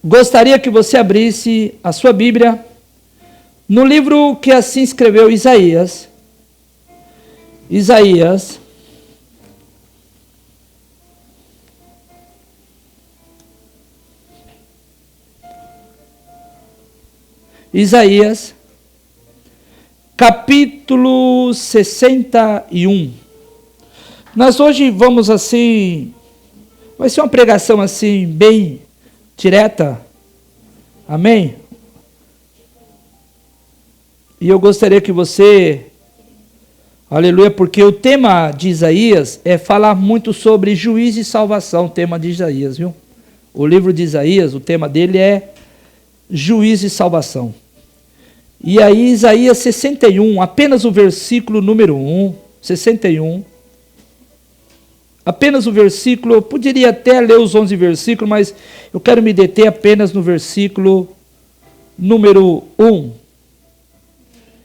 Gostaria que você abrisse a sua Bíblia no livro que assim escreveu Isaías. Isaías, capítulo 61. Nós hoje vamos assim, vai ser uma pregação assim, bem direta, amém? E eu gostaria que você, aleluia, porque o tema de Isaías é falar muito sobre juízo e salvação, o tema de Isaías, viu? O livro de Isaías, o tema dele é juízo e salvação. E aí Isaías 61, apenas o versículo número 1, 61, apenas o versículo, eu poderia até ler os 11 versículos, mas eu quero me deter apenas no versículo número 1.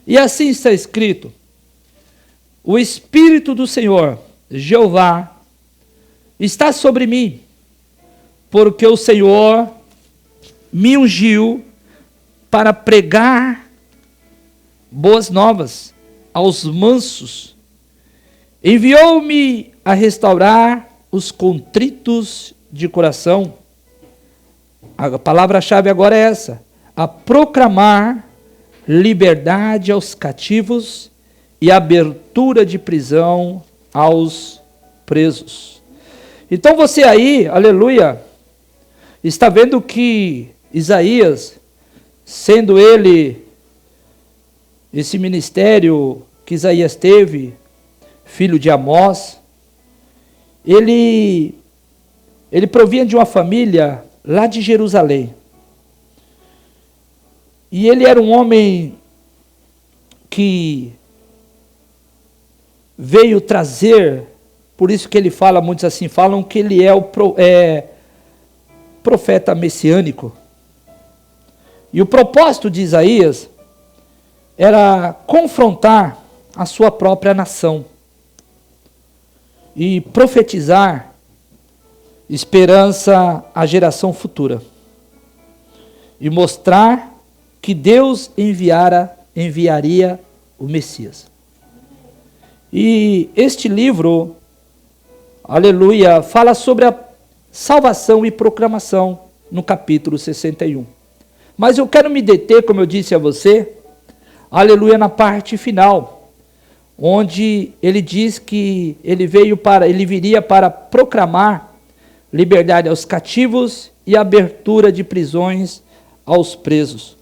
E assim está escrito: o Espírito do Senhor, Jeová, está sobre mim, porque o Senhor me ungiu para pregar boas novas aos mansos. Enviou-me a restaurar os contritos de coração. A palavra-chave agora é essa: a proclamar liberdade aos cativos e abertura de prisão aos presos. Então você aí, aleluia, está vendo que Isaías, sendo ele, esse ministério que Isaías teve, filho de Amós, ele provinha de uma família lá de Jerusalém. E ele era um homem que veio trazer, por isso que ele fala, muitos assim falam que ele é o profeta messiânico. E o propósito de Isaías era confrontar a sua própria nação e profetizar esperança à geração futura e mostrar que Deus enviaria o Messias. E este livro, aleluia, fala sobre a salvação e proclamação no capítulo 61. Mas eu quero me deter, como eu disse a você, aleluia, na parte final, onde ele diz que ele viria para proclamar liberdade aos cativos e abertura de prisões aos presos.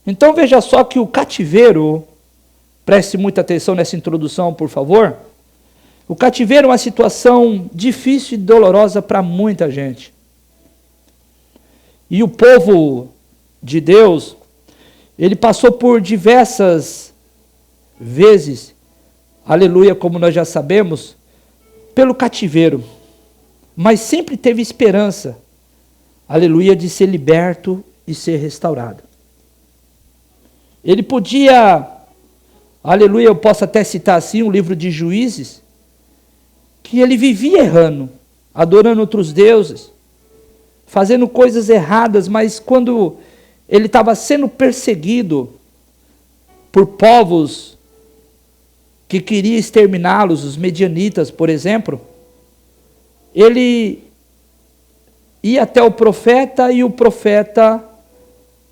Então veja só que o cativeiro, preste muita atenção nessa introdução, por favor. O cativeiro é uma situação difícil e dolorosa para muita gente. E o povo de Deus, ele passou por diversas vezes, aleluia, como nós já sabemos, pelo cativeiro. Mas sempre teve esperança, aleluia, de ser liberto e ser restaurado. Ele podia, aleluia, eu posso até citar assim, um livro de Juízes, que ele vivia errando, adorando outros deuses, fazendo coisas erradas, mas quando ele estava sendo perseguido por povos que queriam exterminá-los, os medianitas, por exemplo, ele ia até o profeta e o profeta,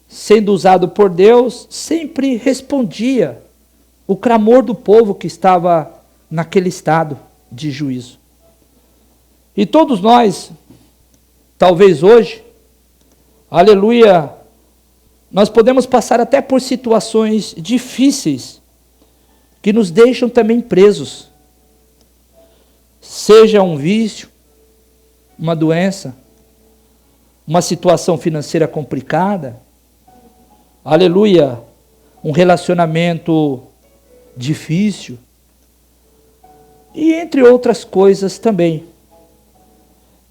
sendo usado por Deus, sempre respondia o clamor do povo que estava naquele estado de juízo. E todos nós, talvez hoje, aleluia, nós podemos passar até por situações difíceis que nos deixam também presos. Seja um vício, uma doença, uma situação financeira complicada, aleluia, um relacionamento difícil, e entre outras coisas também.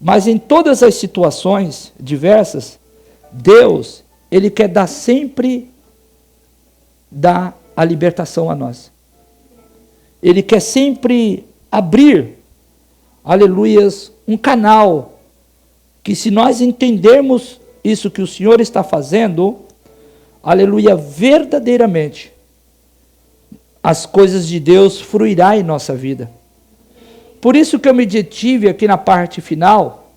Mas em todas as situações diversas, Deus, Ele quer sempre dar a libertação a nós. Ele quer sempre abrir, aleluias, um canal que, se nós entendermos isso que o Senhor está fazendo, aleluia, verdadeiramente, as coisas de Deus fluirá em nossa vida. Por isso que eu me detive aqui na parte final,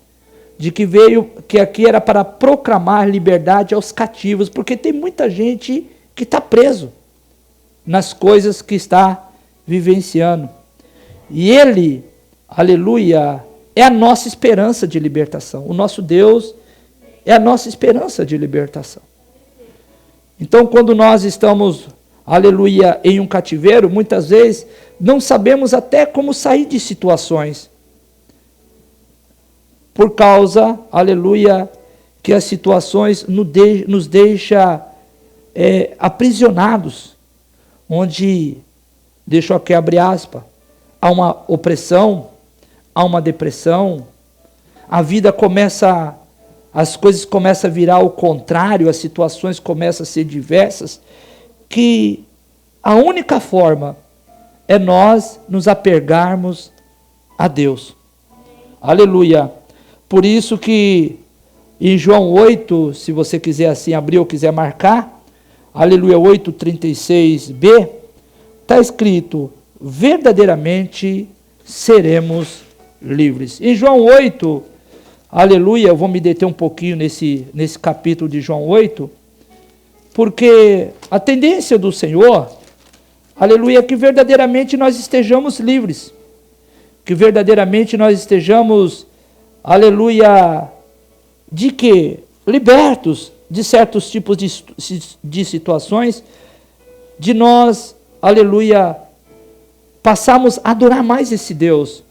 de que aqui era para proclamar liberdade aos cativos, porque tem muita gente que está preso nas coisas que está vivenciando. E Ele, aleluia, é a nossa esperança de libertação. O nosso Deus é a nossa esperança de libertação. Então, quando nós estamos, aleluia, em um cativeiro, muitas vezes não sabemos até como sair de situações. Por causa, aleluia, que as situações nos deixam aprisionados, onde, deixa eu aqui abrir aspas, há uma opressão, há uma depressão, a vida começa, as coisas começam a virar ao contrário, as situações começam a ser diversas, que a única forma é nós nos apegarmos a Deus. Aleluia. Por isso que em João 8, se você quiser assim abrir ou quiser marcar, aleluia, 8:36b, está escrito, verdadeiramente seremos livres. Em João 8, aleluia, eu vou me deter um pouquinho nesse capítulo de João 8, porque a tendência do Senhor, aleluia, é que verdadeiramente nós estejamos livres, que verdadeiramente nós estejamos, aleluia, de que? Libertos de certos tipos de situações, de nós, aleluia, passamos a adorar mais esse Deus.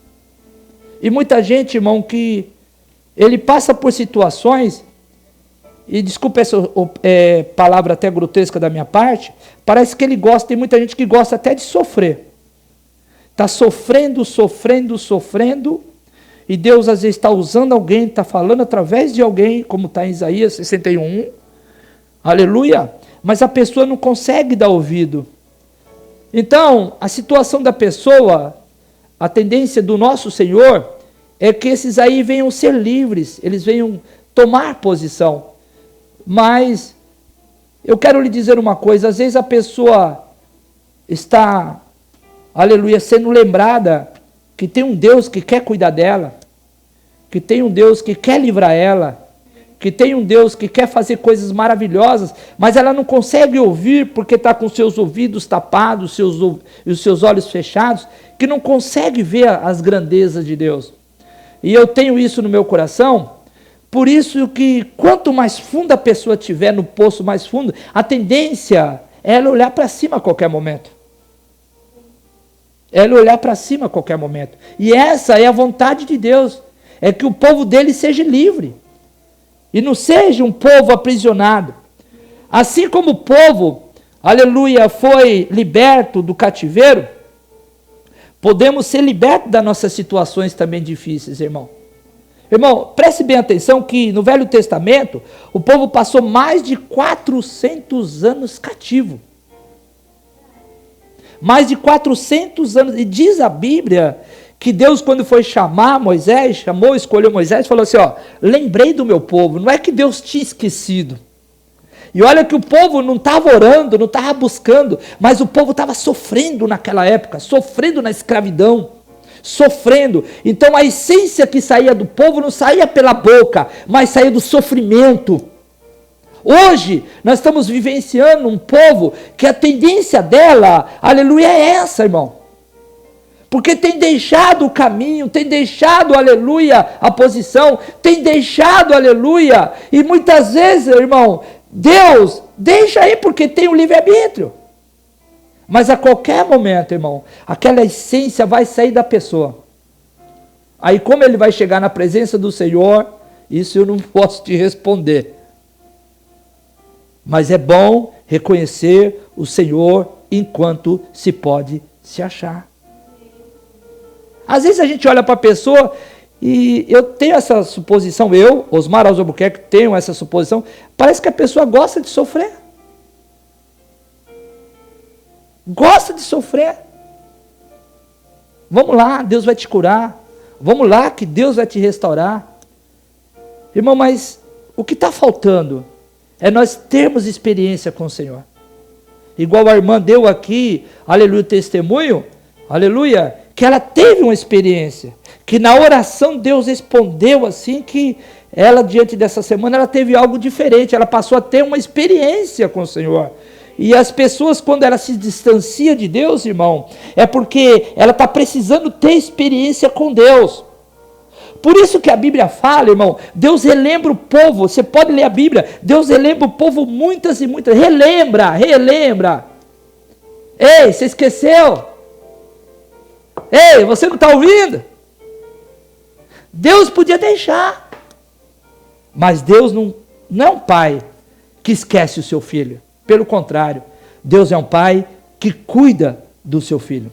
E muita gente, irmão, que ele passa por situações, e desculpa essa palavra até grotesca da minha parte, parece que ele gosta, tem muita gente que gosta até de sofrer. Está sofrendo, e Deus às vezes está usando alguém, está falando através de alguém, como está em Isaías 61, aleluia, mas a pessoa não consegue dar ouvido. Então, a situação da pessoa, a tendência do nosso Senhor, é que esses aí venham ser livres, eles venham tomar posição. Mas, eu quero lhe dizer uma coisa, às vezes a pessoa está, aleluia, sendo lembrada que tem um Deus que quer cuidar dela, que tem um Deus que quer livrar ela, que tem um Deus que quer fazer coisas maravilhosas, mas ela não consegue ouvir porque está com seus ouvidos tapados, e os seus olhos fechados, que não consegue ver as grandezas de Deus. E eu tenho isso no meu coração, por isso que quanto mais fundo a pessoa estiver, no poço mais fundo, a tendência é ela olhar para cima a qualquer momento. Ela olhar para cima a qualquer momento. E essa é a vontade de Deus, é que o povo dele seja livre. E não seja um povo aprisionado. Assim como o povo, aleluia, foi liberto do cativeiro, podemos ser libertos das nossas situações também difíceis, irmão. Irmão, preste bem atenção que no Velho Testamento, o povo passou mais de 400 anos cativo. Mais de 400 anos. E diz a Bíblia que Deus, quando foi chamar Moisés, escolheu Moisés, falou assim, ó, lembrei do meu povo. Não é que Deus tinha esquecido. E olha que o povo não estava orando, não estava buscando, mas o povo estava sofrendo naquela época, sofrendo na escravidão, sofrendo. Então a essência que saía do povo não saía pela boca, mas saía do sofrimento. Hoje, nós estamos vivenciando um povo que a tendência dela, aleluia, é essa, irmão. Porque tem deixado o caminho, tem deixado, aleluia, a posição, tem deixado, aleluia, e muitas vezes, irmão, Deus deixa aí porque tem o livre-arbítrio. Mas a qualquer momento, irmão, aquela essência vai sair da pessoa. Aí como ele vai chegar na presença do Senhor, isso eu não posso te responder. Mas é bom reconhecer o Senhor enquanto se pode se achar. Às vezes a gente olha para a pessoa e eu tenho essa suposição, Osmar Albuquerque, tenho essa suposição, parece que a pessoa gosta de sofrer. Gosta de sofrer. Vamos lá, Deus vai te curar. Vamos lá, que Deus vai te restaurar. Irmão, mas o que está faltando é nós termos experiência com o Senhor. Igual a irmã deu aqui, aleluia, testemunho, aleluia, que ela teve uma experiência, que na oração Deus respondeu assim, que ela diante dessa semana, ela teve algo diferente, ela passou a ter uma experiência com o Senhor. E as pessoas, quando ela se distancia de Deus, irmão, é porque ela está precisando ter experiência com Deus. Por isso que a Bíblia fala, irmão, Deus relembra o povo, você pode ler a Bíblia, Deus relembra o povo muitas e muitas, relembra. Ei, você esqueceu? Ei, você não está ouvindo? Deus podia deixar, mas Deus não é um pai que esquece o seu filho. Pelo contrário, Deus é um pai que cuida do seu filho.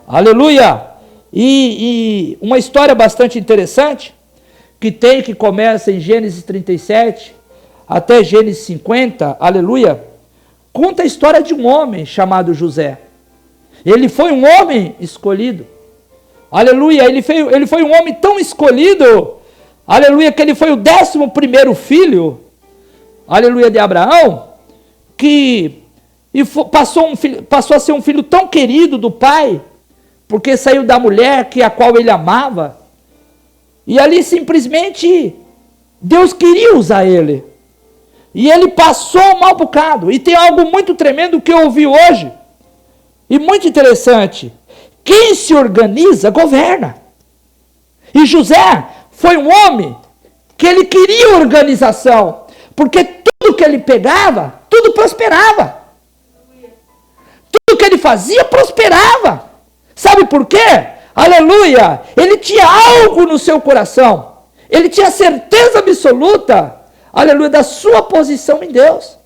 Aleluia! E uma história bastante interessante, que começa em Gênesis 37, até Gênesis 50, aleluia, conta a história de um homem chamado José. Ele foi um homem escolhido, aleluia, ele foi um homem tão escolhido, aleluia, que ele foi o 11º filho, aleluia, de Abraão, passou a ser um filho tão querido do pai, porque saiu da mulher a qual ele amava, e ali simplesmente Deus queria usar ele, e ele passou um mau bocado. E tem algo muito tremendo que eu ouvi hoje, e muito interessante: quem se organiza, governa. E José foi um homem que ele queria organização, porque tudo que ele pegava, tudo prosperava. Tudo que ele fazia, prosperava. Sabe por quê? Aleluia! Ele tinha algo no seu coração. Ele tinha certeza absoluta, aleluia, da sua posição em Deus.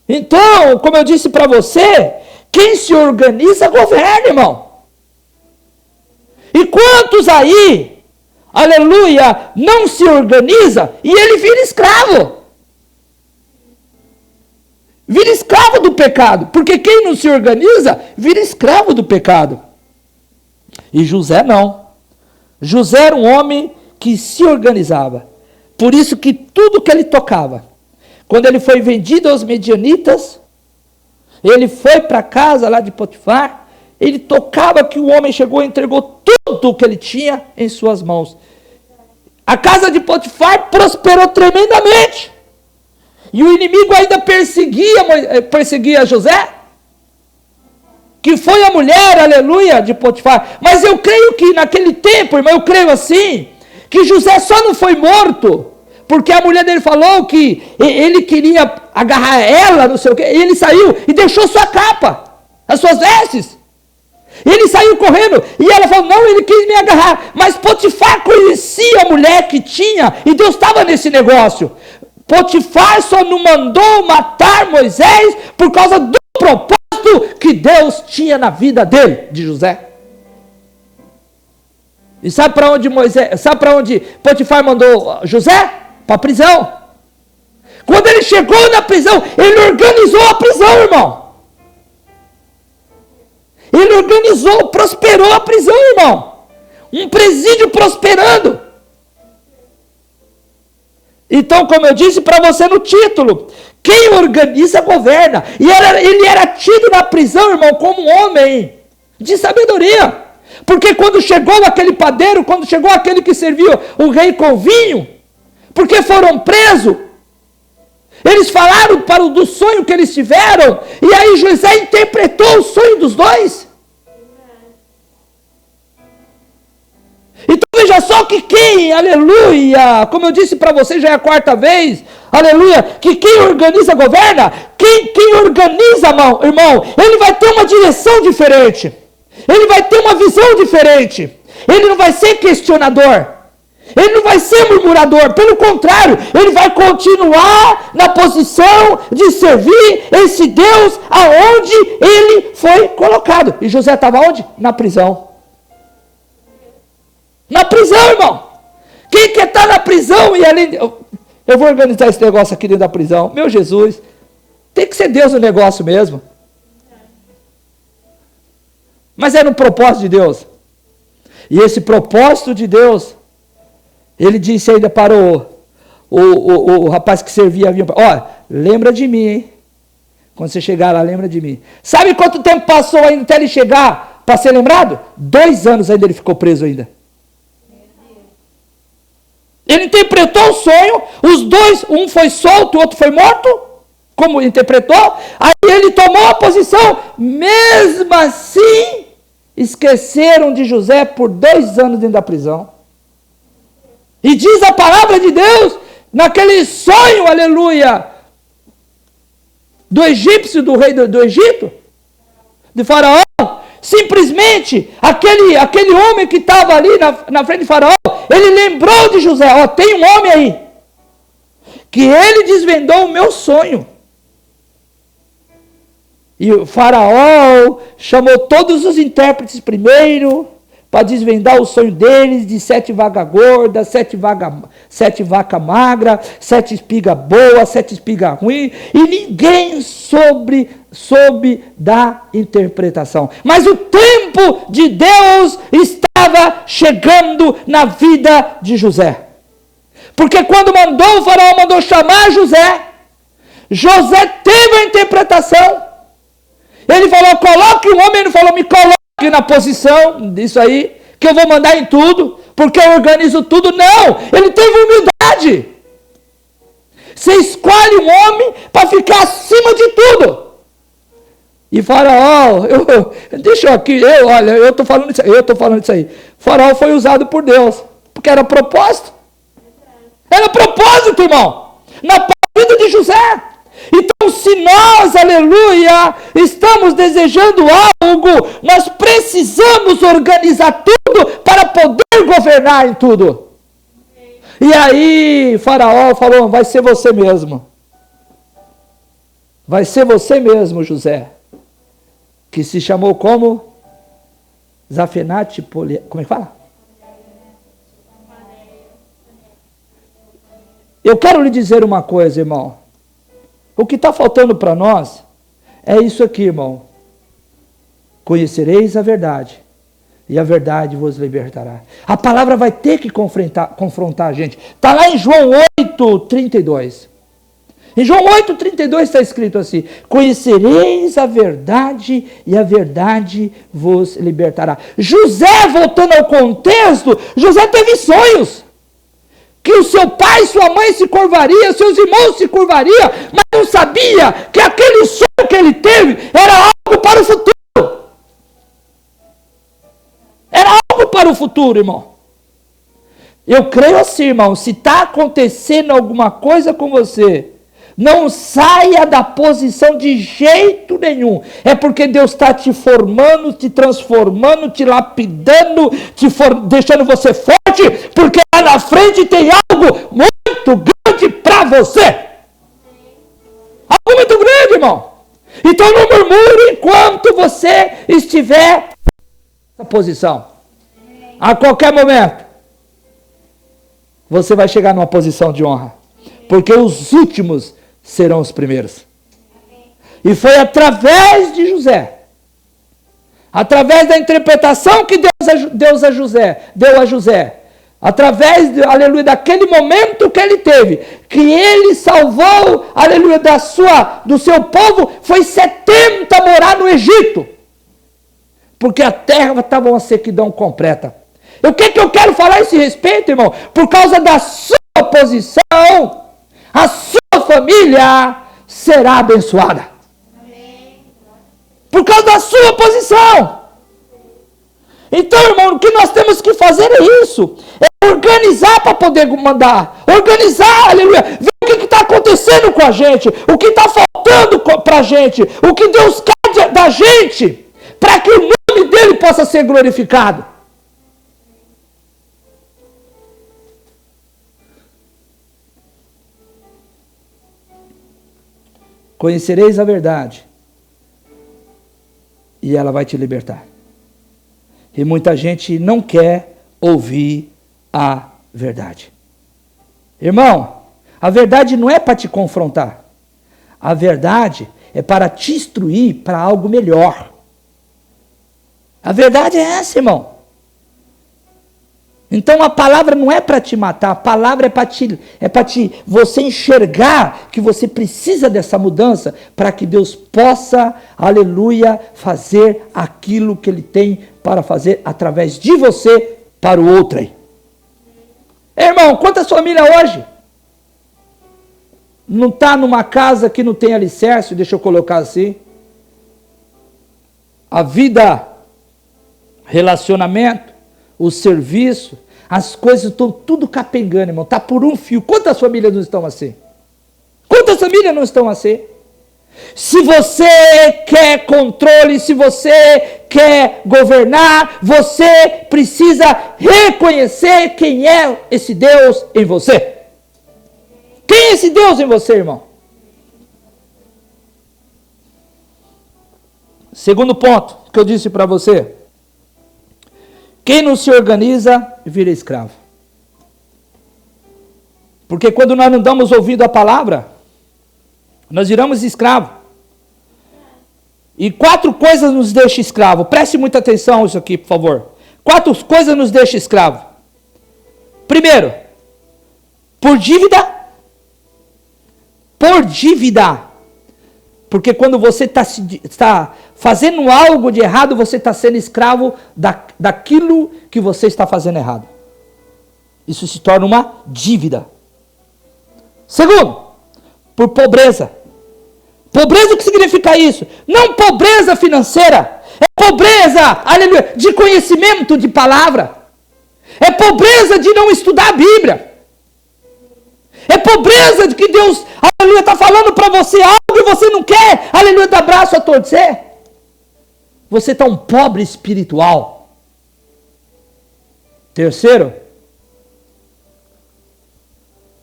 Então, como eu disse para você, quem se organiza, governa, irmão. E quantos aí, aleluia, não se organiza e ele vira escravo? Vira escravo do pecado, porque quem não se organiza, vira escravo do pecado. E José não. José era um homem que se organizava. Por isso que tudo que ele tocava, quando ele foi vendido aos medianitas, ele foi para a casa lá de Potifar, ele tocava que o homem chegou e entregou tudo o que ele tinha em suas mãos. A casa de prosperou tremendamente. E o inimigo ainda perseguia José, que foi a mulher, aleluia, de Potifar. Mas eu creio que naquele tempo, irmão, eu creio assim, que José só não foi morto, porque a mulher dele falou que ele queria agarrar ela, não sei o quê, e ele saiu e deixou sua capa, as suas vestes. Ele saiu correndo, e ela falou, não, ele quis me agarrar. Mas Potifar conhecia a mulher que tinha, e Deus estava nesse negócio. Potifar só não mandou matar Moisés por causa do propósito que Deus tinha na vida dele, de José. E sabe para onde Potifar mandou José? Para a prisão. Quando ele chegou na prisão, ele organizou a prisão, irmão. Ele organizou, prosperou a prisão, irmão. Um presídio prosperando. Então, como eu disse para você no título, quem organiza, governa. E ele era tido na prisão, irmão, como um homem de sabedoria. Porque quando chegou aquele padeiro, quando chegou aquele que servia o rei com vinho, porque foram presos, eles falaram do sonho que eles tiveram, e aí José interpretou o sonho dos dois. Então veja só que quem, aleluia, como eu disse para você, já é a 4ª vez, aleluia, que quem organiza, governa. Quem organiza, irmão, ele vai ter uma direção diferente, ele vai ter uma visão diferente, ele não vai ser questionador, ele não vai ser murmurador, pelo contrário, ele vai continuar na posição de servir esse Deus aonde ele foi colocado. E José estava onde? Na prisão. Na prisão, irmão. Quem quer estar na prisão e além... Eu vou organizar esse negócio aqui dentro da prisão. Meu Jesus, tem que ser Deus no negócio mesmo. Mas é no propósito de Deus. E esse propósito de Deus, ele disse ainda para o rapaz que servia vinha, ó, lembra de mim, hein? Quando você chegar lá, lembra de mim. Sabe quanto tempo passou ainda até ele chegar para ser lembrado? 2 anos ainda ele ficou preso ainda. Ele interpretou o sonho, os dois, um foi solto, o outro foi morto, como interpretou, aí ele tomou a posição, mesmo assim, esqueceram de José por 2 anos dentro da prisão. E diz a palavra de Deus, naquele sonho, aleluia, do egípcio, do rei do Egito, de Faraó, simplesmente, aquele homem que estava ali na frente de Faraó, ele lembrou de José, ó, tem um homem aí, que ele desvendou o meu sonho. E o Faraó chamou todos os intérpretes primeiro, para desvendar o sonho deles, de 7 vacas gordas, 7 vacas magras, 7 espigas boas, 7 espigas ruins, e ninguém soube da interpretação. Mas o tempo de Deus estava chegando na vida de José. Porque quando o Faraó mandou chamar José, José teve a interpretação. Ele falou, coloque o homem, ele falou, me coloque na posição disso aí, que eu vou mandar em tudo, porque eu organizo tudo. Não, ele teve humildade. Você escolhe um homem para ficar acima de tudo. E Faraó, eu estou falando isso aí. Faraó foi usado por Deus, porque era propósito. Era propósito, irmão, na vida de José. Então, se nós, aleluia, estamos desejando algo, nós precisamos organizar tudo para poder governar em tudo. E aí, Faraó falou, vai ser você mesmo. Vai ser você mesmo, José. Que se chamou como? Zafenate Poli... Como é que fala? Eu quero lhe dizer uma coisa, irmão. O que está faltando para nós é isso aqui, irmão. Conhecereis a verdade, e a verdade vos libertará. A palavra vai ter que confrontar a gente. Está lá em João 8:32. Em João 8:32 está escrito assim: conhecereis a verdade, e a verdade vos libertará. José, voltando ao contexto, José teve sonhos. Que o seu pai e sua mãe se curvaria, seus irmãos se curvariam, mas não sabia que aquele sonho que ele teve era algo para o futuro. Era algo para o futuro, irmão. Eu creio assim, irmão, se está acontecendo alguma coisa com você, não saia da posição de jeito nenhum. É porque Deus está te formando, te transformando, te lapidando, deixando você forte, porque lá na frente tem algo muito grande para você. Algo muito grande, irmão. Então não murmure enquanto você estiver nessa posição. A qualquer momento, você vai chegar numa posição de honra. Porque os últimos serão os primeiros. E foi através de José, através da interpretação que Deus deu a José, através, aleluia, daquele momento que ele teve, que ele salvou, aleluia, do seu povo, foi 70 morar no Egito, porque a terra estava uma sequidão completa. E o que eu quero falar a esse respeito, irmão? Por causa da sua posição, a sua família será abençoada. Por causa da sua posição. Então, irmão, o que nós temos que fazer é isso. É organizar para poder mandar. Organizar, aleluia. Ver o que está acontecendo com a gente. O que está faltando para a gente. O que Deus quer da gente. Para que o nome dele possa ser glorificado. Conhecereis a verdade, e ela vai te libertar. E muita gente não quer ouvir a verdade. Irmão, a verdade não é para te confrontar. A verdade é para te instruir para algo melhor. A verdade é essa, irmão. Então a palavra não é para te matar, a palavra é para você enxergar que você precisa dessa mudança para que Deus possa, aleluia, fazer aquilo que Ele tem para fazer através de você para o outro aí. Irmão, quantas famílias hoje não está numa casa que não tem alicerce, deixa eu colocar assim. A vida, relacionamento, o serviço, as coisas estão tudo capengando, irmão. Está por um fio. Quantas famílias não estão assim? Quantas famílias não estão assim? Se você quer controle, se você quer governar, você precisa reconhecer quem é esse Deus em você. Quem é esse Deus em você, irmão? Segundo ponto que eu disse para você. Quem não se organiza, vira escravo. Porque quando nós não damos ouvido à palavra, nós viramos escravo. E 4 coisas nos deixam escravo. Preste muita atenção isso aqui, por favor. 4 coisas nos deixam escravo. Primeiro, por dívida. Por dívida. Porque quando você está fazendo algo de errado, você está sendo escravo daquilo que você está fazendo errado. Isso se torna uma dívida. Segundo, por pobreza. Pobreza, o que significa isso? Não pobreza financeira. É pobreza, aleluia, de conhecimento de palavra. É pobreza de não estudar a Bíblia. É pobreza de que Deus, aleluia, está falando para você algo e você não quer, aleluia, dar braço a torcer. Você está um pobre espiritual. Terceiro,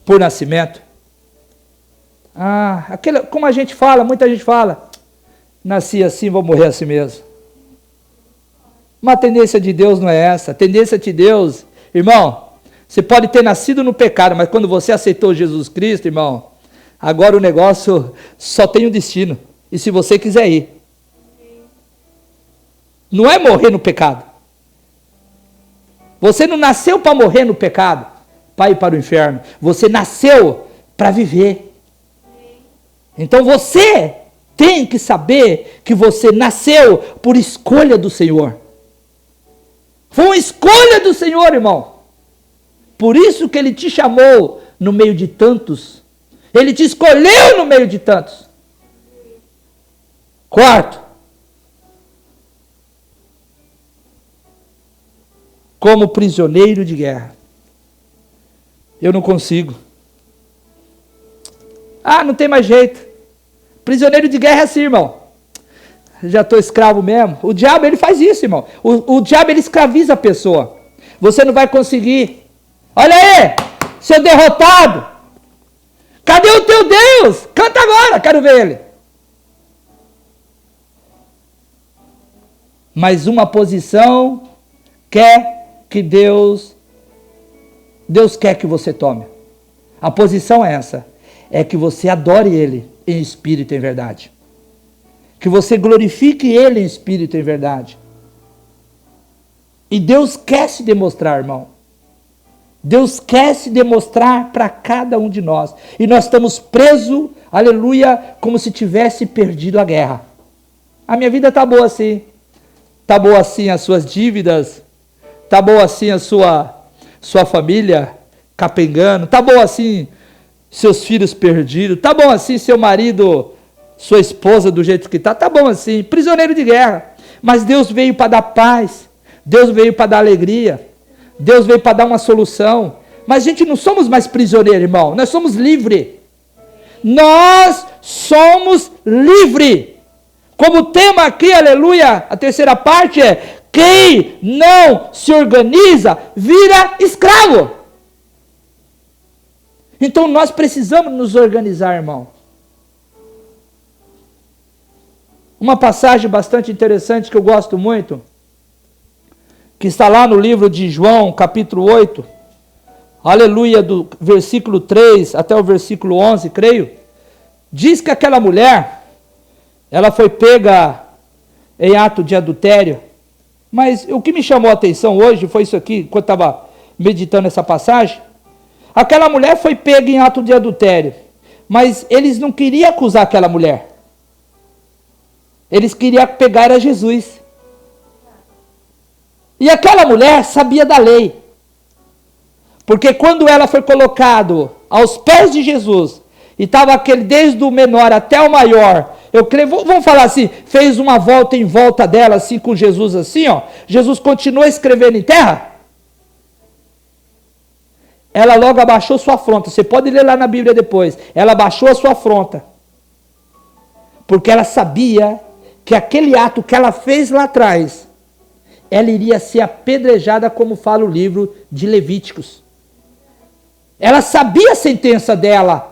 por nascimento. Como a gente fala, muita gente fala, nasci assim, vou morrer assim mesmo. Uma tendência de Deus não é essa. A tendência de Deus, irmão, você pode ter nascido no pecado, mas quando você aceitou Jesus Cristo, irmão, agora o negócio só tem um destino. E se você quiser ir. Não é morrer no pecado. Você não nasceu para morrer no pecado, para ir para o inferno. Você nasceu para viver. Então você tem que saber que você nasceu por escolha do Senhor. Foi uma escolha do Senhor, irmão. Por isso que Ele te chamou no meio de tantos. Ele te escolheu no meio de tantos. Quarto, como prisioneiro de guerra. Eu não consigo. Não tem mais jeito. Prisioneiro de guerra é assim, irmão. Já estou escravo mesmo. O diabo, ele faz isso, irmão. O diabo, ele escraviza a pessoa. Você não vai conseguir. Olha aí, seu derrotado. Cadê o teu Deus? Canta agora, quero ver ele. Mas uma posição quer que Deus quer que você tome. A posição é essa. É que você adore Ele em espírito e em verdade. Que você glorifique Ele em espírito e em verdade. E Deus quer se demonstrar, irmão. Deus quer se demonstrar para cada um de nós. E nós estamos presos, aleluia, como se tivesse perdido a guerra. A minha vida está boa assim. Está boa assim as suas dívidas. Está boa assim a sua família capengando. Está boa assim seus filhos perdidos. Está bom assim seu marido, sua esposa do jeito que está. Está bom assim, prisioneiro de guerra. Mas Deus veio para dar paz. Deus veio para dar alegria. Deus veio para dar uma solução. Mas a gente não somos mais prisioneiros, irmão. Nós somos livres. Nós somos livres. Como o tema aqui, aleluia, a terceira parte é: quem não se organiza vira escravo. Então nós precisamos nos organizar, irmão. Uma passagem bastante interessante que eu gosto muito, que está lá no livro de João, capítulo 8, aleluia, do versículo 3 até o versículo 11, creio, diz que aquela mulher, ela foi pega em ato de adultério. Mas o que me chamou a atenção hoje foi isso aqui, enquanto estava meditando essa passagem, aquela mulher foi pega em ato de adultério, mas eles não queriam acusar aquela mulher. Eles queriam pegar a Jesus. E aquela mulher sabia da lei. Porque quando ela foi colocada aos pés de Jesus, e estava aquele desde o menor até o maior, eu creio, vamos falar assim, fez uma volta em volta dela, assim, com Jesus assim, ó. Jesus continuou escrevendo em terra. Ela logo abaixou sua afronta. Você pode ler lá na Bíblia depois. Ela abaixou a sua afronta. Porque ela sabia que aquele ato que ela fez lá atrás, ela iria ser apedrejada, como fala o livro de Levíticos. Ela sabia a sentença dela.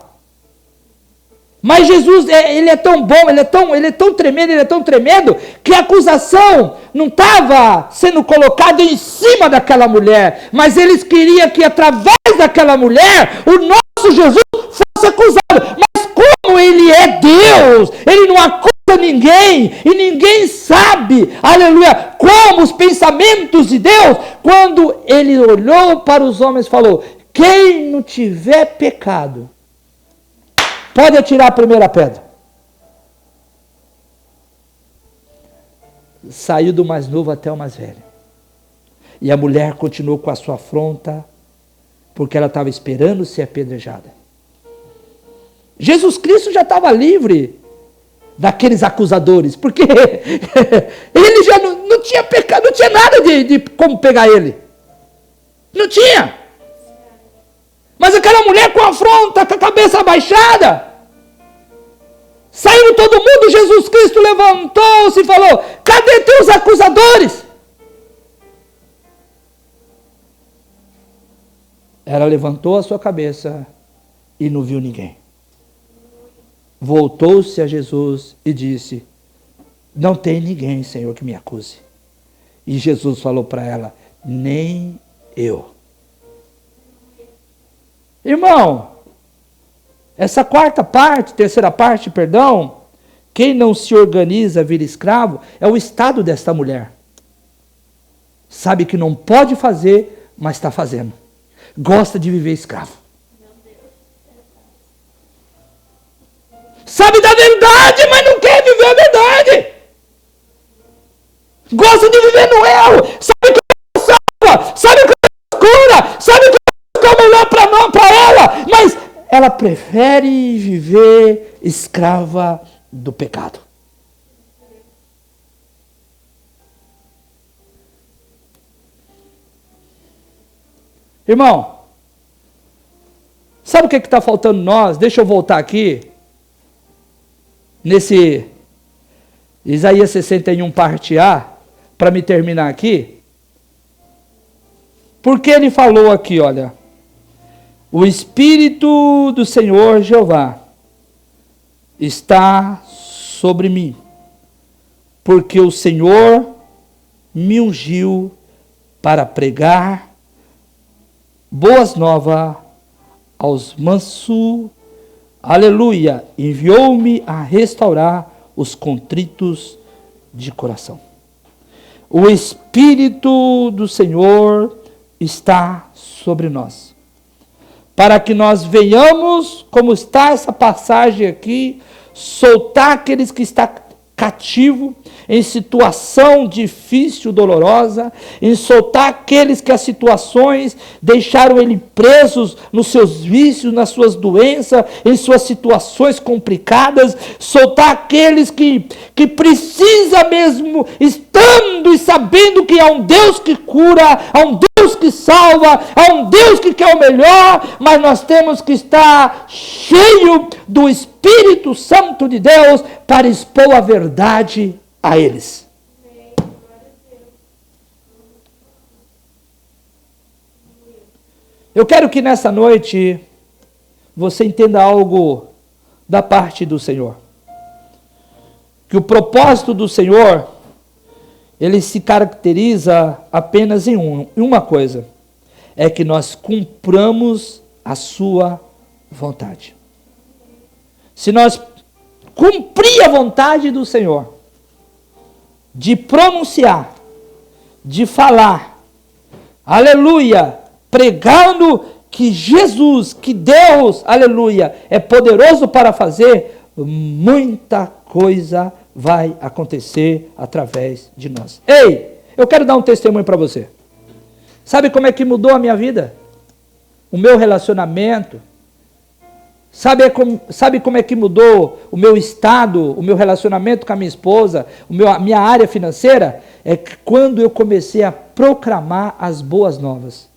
Mas Jesus, ele é tão bom, ele é tão tremendo, que a acusação não estava sendo colocada em cima daquela mulher, mas eles queriam que através daquela mulher, o nosso Jesus fosse acusado. Mas como ele é Deus, ele não acusa ninguém, e ninguém sabe, aleluia, como os pensamentos de Deus, quando ele olhou para os homens e falou, quem não tiver pecado, pode atirar a primeira pedra. Saiu do mais novo até o mais velho. E a mulher continuou com a sua afronta, porque ela estava esperando ser apedrejada. Jesus Cristo já estava livre daqueles acusadores, porque ele já não tinha pecado, não tinha nada de como pegar ele. Não tinha. Mas aquela mulher com a afronta, com a cabeça abaixada, saiu todo mundo, Jesus Cristo levantou-se e falou, cadê teus acusadores? Ela levantou a sua cabeça e não viu ninguém. Voltou-se a Jesus e disse, não tem ninguém, Senhor, que me acuse. E Jesus falou para ela, nem eu. Irmão, essa terceira parte, quem não se organiza vira escravo, é o estado desta mulher. Sabe que não pode fazer, mas está fazendo. Gosta de viver escravo. Sabe da verdade, mas não quer viver a verdade. Gosta de viver no erro. Sabe que é salva, sabe que é escura, sabe que é o melhor para ela, mas ela prefere viver escrava do pecado. Irmão, sabe o que está faltando nós? Deixa eu voltar aqui. Nesse Isaías 61, parte A, para me terminar aqui. Porque ele falou aqui, olha. O Espírito do Senhor Jeová está sobre mim, porque o Senhor me ungiu para pregar boas novas aos mansos, aleluia, enviou-me a restaurar os contritos de coração. O Espírito do Senhor está sobre nós, para que nós venhamos, como está essa passagem aqui, soltar aqueles que estão cativos, em situação difícil, dolorosa, em soltar aqueles que as situações deixaram ele presos nos seus vícios, nas suas doenças, em suas situações complicadas, soltar aqueles que precisa mesmo, estando e sabendo que há um Deus que cura, há um Deus que salva, há um Deus que quer o melhor, mas nós temos que estar cheio do Espírito Santo de Deus para expor a verdade a eles. Eu quero que nessa noite você entenda algo da parte do Senhor. Que o propósito do Senhor, ele se caracteriza apenas em uma coisa. É que nós cumpramos a sua vontade. Se nós cumprir a vontade do Senhor, de pronunciar, de falar, aleluia, pregando que Jesus, que Deus, aleluia, é poderoso para fazer, muita coisa vai acontecer através de nós. Ei, eu quero dar um testemunho para você. Sabe como é que mudou a minha vida? O meu relacionamento. Sabe como é que mudou o meu estado, o meu relacionamento com a minha esposa, a minha área financeira? É que quando eu comecei a proclamar as boas novas.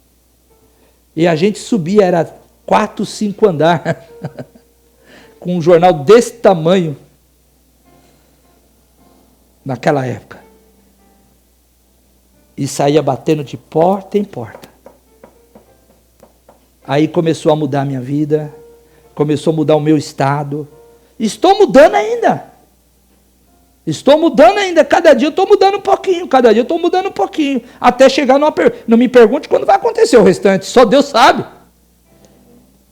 E a gente subia, era 4, 5 andar, com um jornal desse tamanho, naquela época. E saía batendo de porta em porta. Aí começou a mudar a minha vida, começou a mudar o meu estado. Estou mudando ainda. Cada dia eu estou mudando um pouquinho, até chegar numa não me pergunte quando vai acontecer o restante, só Deus sabe.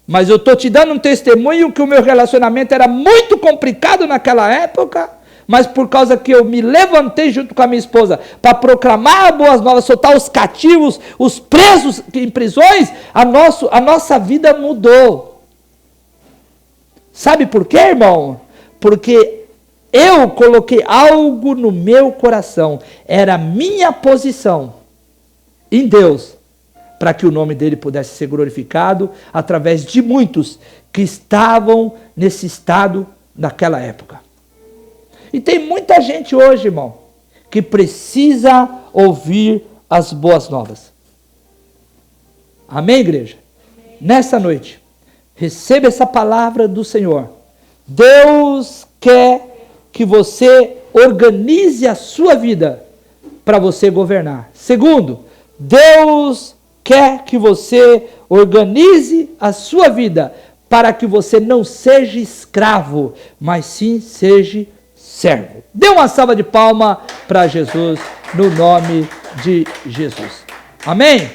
Mas eu estou te dando um testemunho que o meu relacionamento era muito complicado naquela época, mas por causa que eu me levantei junto com a minha esposa para proclamar boas novas, soltar os cativos, os presos em prisões, a nossa vida mudou. Sabe por quê, irmão? Porque eu coloquei algo no meu coração, era a minha posição em Deus, para que o nome dele pudesse ser glorificado através de muitos que estavam nesse estado naquela época. E tem muita gente hoje, irmão, que precisa ouvir as boas novas. Amém, igreja? Nessa noite, receba essa palavra do Senhor. Deus quer que você organize a sua vida para você governar. Segundo, Deus quer que você organize a sua vida para que você não seja escravo, mas sim seja servo. Dê uma salva de palmas para Jesus, no nome de Jesus. Amém?